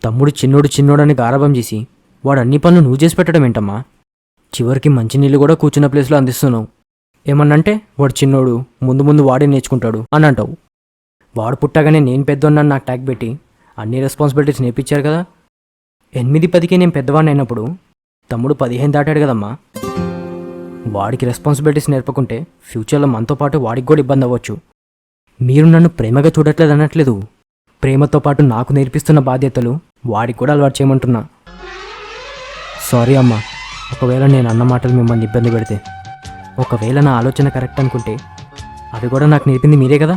తమ్ముడు చిన్నోడని గారాబం చేసి వాడు అన్ని పనులు నువ్వు చేసి పెట్టడం ఏంటమ్మా? చివరికి మంచినీళ్ళు కూడా కూర్చున్న ప్లేస్లో అందిస్తున్నావు. ఏమన్నంటే వాడు చిన్నోడు, ముందు ముందు వాడే నేర్చుకుంటాడు అని అంటావు. వాడు పుట్టగానే నేను పెద్దోన్నాను నాకు ట్యాగ్ పెట్టి అన్ని రెస్పాన్సిబిలిటీస్ నేర్పించారు కదా. 8-10కే నేను పెద్దవాడిని అయినప్పుడు తమ్ముడు 15 దాటాడు కదమ్మా. వాడికి రెస్పాన్సిబిలిటీస్ నేర్పకుంటే ఫ్యూచర్లో మనతో పాటు వాడికి కూడా ఇబ్బంది అవ్వచ్చు. మీరు నన్ను ప్రేమగా చూడట్లేదు అనట్లేదు, ప్రేమతో పాటు నాకు నేర్పిస్తున్న బాధ్యతలు వాడికి కూడా అలవాటు చేయమంటున్నా. సారీ అమ్మా, ఒకవేళ నేను అన్న మాటలు మిమ్మల్ని ఇబ్బంది పెడితే. ఒకవేళ నా ఆలోచన కరెక్ట్ అనుకుంటే అవి కూడా నాకు నేర్పింది మీరే కదా.